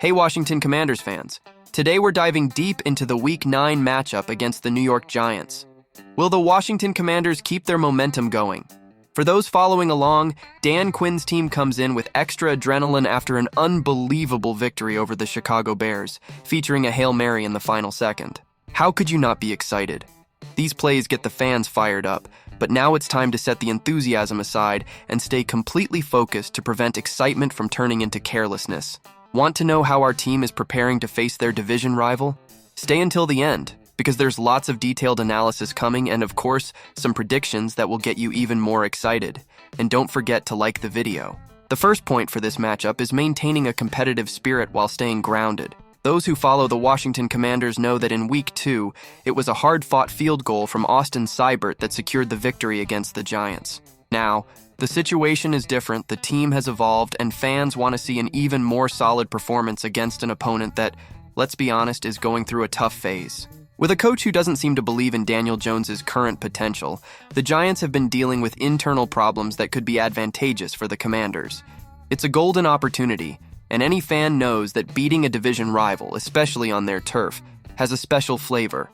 Hey Washington Commanders fans, today we're diving deep into the Week 9 matchup against the New York Giants. Will the Washington Commanders keep their momentum going? For those following along, Dan Quinn's team comes in with extra adrenaline after an unbelievable victory over the Chicago Bears, featuring a Hail Mary in the final second. How could you not be excited? These plays get the fans fired up, but now it's time to set the enthusiasm aside and stay completely focused to prevent excitement from turning into carelessness. Want to know how our team is preparing to face their division rival? Stay until the end, because there's lots of detailed analysis coming and, of course, some predictions that will get you even more excited. And don't forget to like the video. The first point for this matchup is maintaining a competitive spirit while staying grounded. Those who follow the Washington Commanders know that in Week 2, it was a hard-fought field goal from Austin Seibert that secured the victory against the Giants. Now, the situation is different, the team has evolved, and fans want to see an even more solid performance against an opponent that, let's be honest, is going through a tough phase. With a coach who doesn't seem to believe in Daniel Jones's current potential, the Giants have been dealing with internal problems that could be advantageous for the Commanders. It's a golden opportunity, and any fan knows that beating a division rival, especially on their turf, has a special flavor.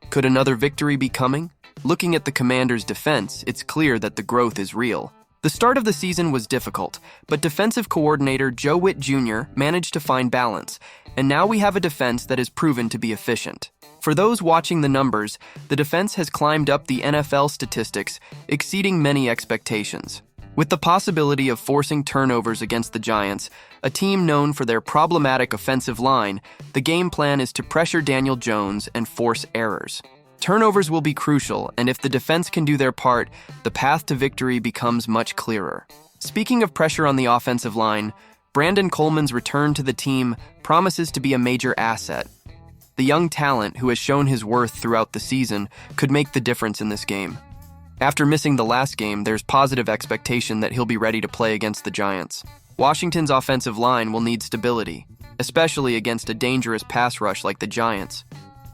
Could another victory be coming? Looking at the Commanders' defense, it's clear that the growth is real. The start of the season was difficult, but defensive coordinator Joe Witt Jr. managed to find balance, and now we have a defense that is proven to be efficient. For those watching the numbers, the defense has climbed up the NFL statistics, exceeding many expectations. With the possibility of forcing turnovers against the Giants, a team known for their problematic offensive line, the game plan is to pressure Daniel Jones and force errors. Turnovers will be crucial, and if the defense can do their part, the path to victory becomes much clearer. Speaking of pressure on the offensive line, Brandon Coleman's return to the team promises to be a major asset. The young talent, who has shown his worth throughout the season, could make the difference in this game. After missing the last game, there's positive expectation that he'll be ready to play against the Giants. Washington's offensive line will need stability, especially against a dangerous pass rush like the Giants.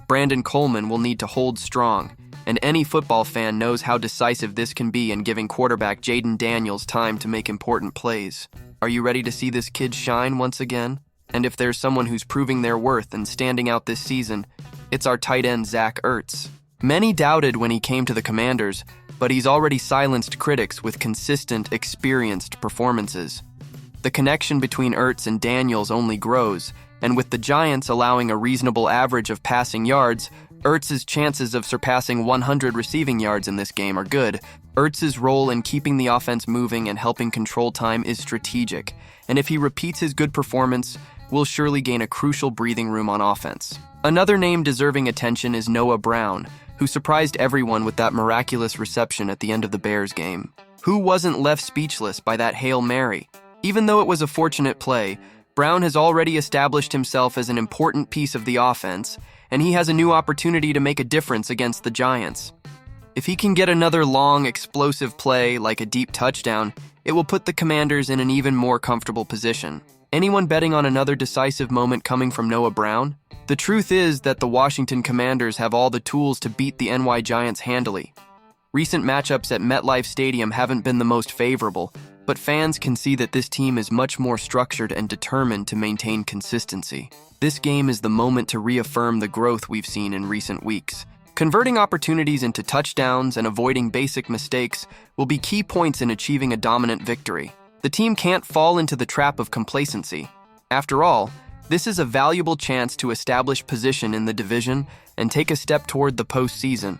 Brandon Coleman will need to hold strong, and any football fan knows how decisive this can be in giving quarterback Jaden Daniels time to make important plays. Are you ready to see this kid shine once again? And if there's someone who's proving their worth and standing out this season, it's our tight end Zach Ertz. Many doubted when he came to the Commanders, but he's already silenced critics with consistent, experienced performances. The connection between Ertz and Daniels only grows, and with the Giants allowing a reasonable average of passing yards, Ertz's chances of surpassing 100 receiving yards in this game are good. Ertz's role in keeping the offense moving and helping control time is strategic, and if he repeats his good performance, we'll surely gain a crucial breathing room on offense. Another name deserving attention is Noah Brown, who surprised everyone with that miraculous reception at the end of the Bears game. Who wasn't left speechless by that Hail Mary? Even though it was a fortunate play, Brown has already established himself as an important piece of the offense, and he has a new opportunity to make a difference against the Giants. If he can get another long, explosive play like a deep touchdown, it will put the Commanders in an even more comfortable position. Anyone betting on another decisive moment coming from Noah Brown? The truth is that the Washington Commanders have all the tools to beat the NY Giants handily. Recent matchups at MetLife Stadium haven't been the most favorable, but fans can see that this team is much more structured and determined to maintain consistency. This game is the moment to reaffirm the growth we've seen in recent weeks. Converting opportunities into touchdowns and avoiding basic mistakes will be key points in achieving a dominant victory. The team can't fall into the trap of complacency. After all, this is a valuable chance to establish position in the division and take a step toward the postseason.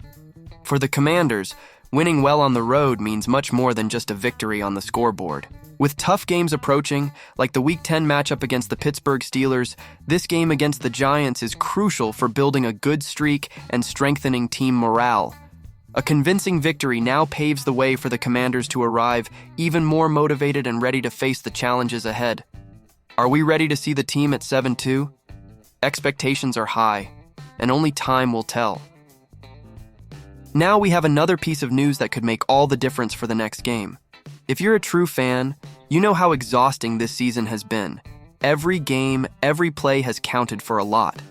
For the Commanders, winning well on the road means much more than just a victory on the scoreboard. With tough games approaching, like the Week 10 matchup against the Pittsburgh Steelers, this game against the Giants is crucial for building a good streak and strengthening team morale. A convincing victory now paves the way for the Commanders to arrive even more motivated and ready to face the challenges ahead. Are we ready to see the team at 7-2? Expectations are high, and only time will tell. Now we have another piece of news that could make all the difference for the next game. If you're a true fan, you know how exhausting this season has been. Every game, every play has counted for a lot.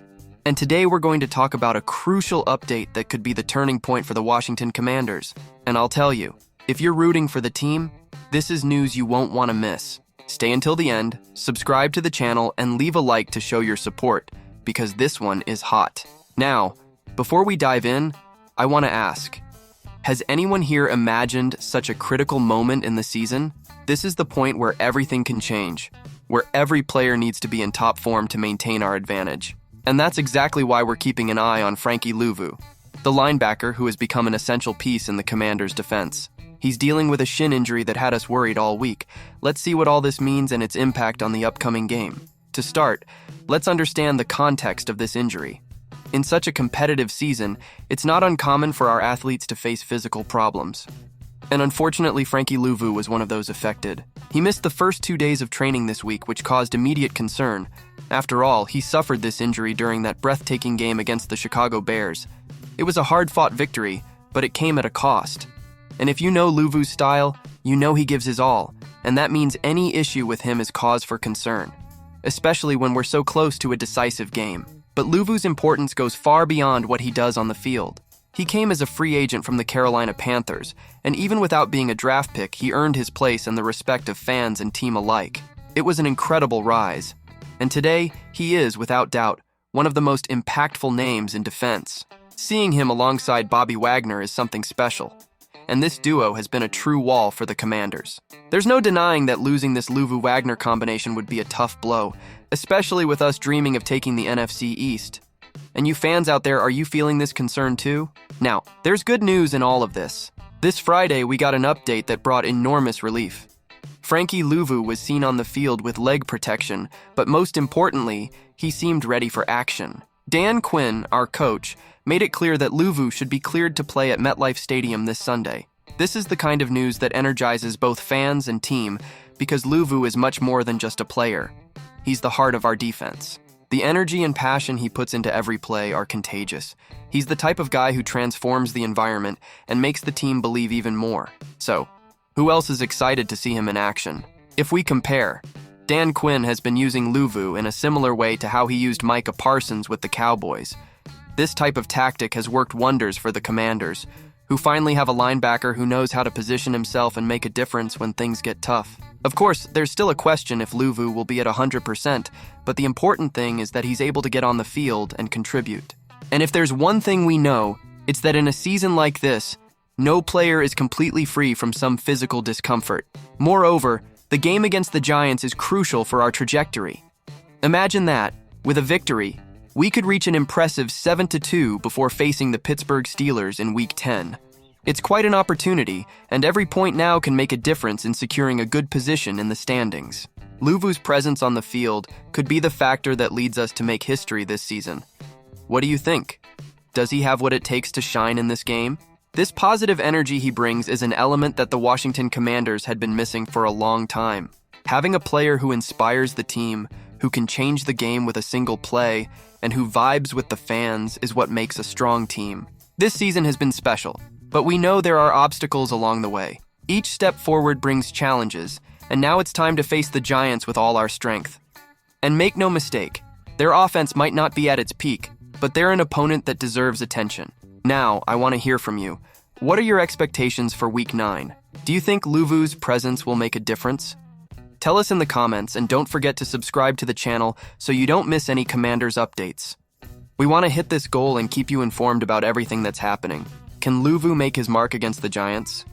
And today we're going to talk about a crucial update that could be the turning point for the Washington Commanders. And I'll tell you, if you're rooting for the team, this is news you won't want to miss. Stay until the end, subscribe to the channel, and leave a like to show your support, because this one is hot. Now, before we dive in, I want to ask, has anyone here imagined such a critical moment in the season? This is the point where everything can change, where every player needs to be in top form to maintain our advantage. And that's exactly why we're keeping an eye on Frankie Luvu, the linebacker who has become an essential piece in the Commanders' defense. He's dealing with a shin injury that had us worried all week. Let's see what all this means and its impact on the upcoming game. To start, let's understand the context of this injury. In such a competitive season, it's not uncommon for our athletes to face physical problems. And unfortunately, Frankie Luvu was one of those affected. He missed the first 2 days of training this week, which caused immediate concern. After all, he suffered this injury during that breathtaking game against the Chicago Bears. It was a hard-fought victory, but it came at a cost. And if you know Luvu's style, you know he gives his all, and that means any issue with him is cause for concern, especially when we're so close to a decisive game. But Luvu's importance goes far beyond what he does on the field. He came as a free agent from the Carolina Panthers, and even without being a draft pick, he earned his place and the respect of fans and team alike. It was an incredible rise. And today, he is, without doubt, one of the most impactful names in defense. Seeing him alongside Bobby Wagner is something special, and this duo has been a true wall for the Commanders. There's no denying that losing this Luvu-Wagner combination would be a tough blow, especially with us dreaming of taking the NFC East. And you fans out there, are you feeling this concern too? Now, there's good news in all of this. This Friday, we got an update that brought enormous relief. Frankie Luvu was seen on the field with leg protection, but most importantly, he seemed ready for action. Dan Quinn, our coach, made it clear that Luvu should be cleared to play at MetLife Stadium this Sunday. This is the kind of news that energizes both fans and team, because Luvu is much more than just a player. He's the heart of our defense. The energy and passion he puts into every play are contagious. He's the type of guy who transforms the environment and makes the team believe even more. So, who else is excited to see him in action? If we compare, Dan Quinn has been using Luvu in a similar way to how he used Micah Parsons with the Cowboys. This type of tactic has worked wonders for the Commanders, who finally have a linebacker who knows how to position himself and make a difference when things get tough. Of course, there's still a question if Luvu will be at 100%, but the important thing is that he's able to get on the field and contribute. And if there's one thing we know, it's that in a season like this, no player is completely free from some physical discomfort. Moreover, the game against the Giants is crucial for our trajectory. Imagine that, with a victory, we could reach an impressive 7-2 before facing the Pittsburgh Steelers in Week 10. It's quite an opportunity, and every point now can make a difference in securing a good position in the standings. Luvu's presence on the field could be the factor that leads us to make history this season. What do you think? Does he have what it takes to shine in this game? This positive energy he brings is an element that the Washington Commanders had been missing for a long time. Having a player who inspires the team, who can change the game with a single play, and who vibes with the fans is what makes a strong team. This season has been special, but we know there are obstacles along the way. Each step forward brings challenges, and now it's time to face the Giants with all our strength. And make no mistake, their offense might not be at its peak, but they're an opponent that deserves attention. Now, I want to hear from you. What are your expectations for Week 9? Do you think Luvu's presence will make a difference? Tell us in the comments, and don't forget to subscribe to the channel so you don't miss any Commanders updates. We want to hit this goal and keep you informed about everything that's happening. Can Luvu make his mark against the Giants?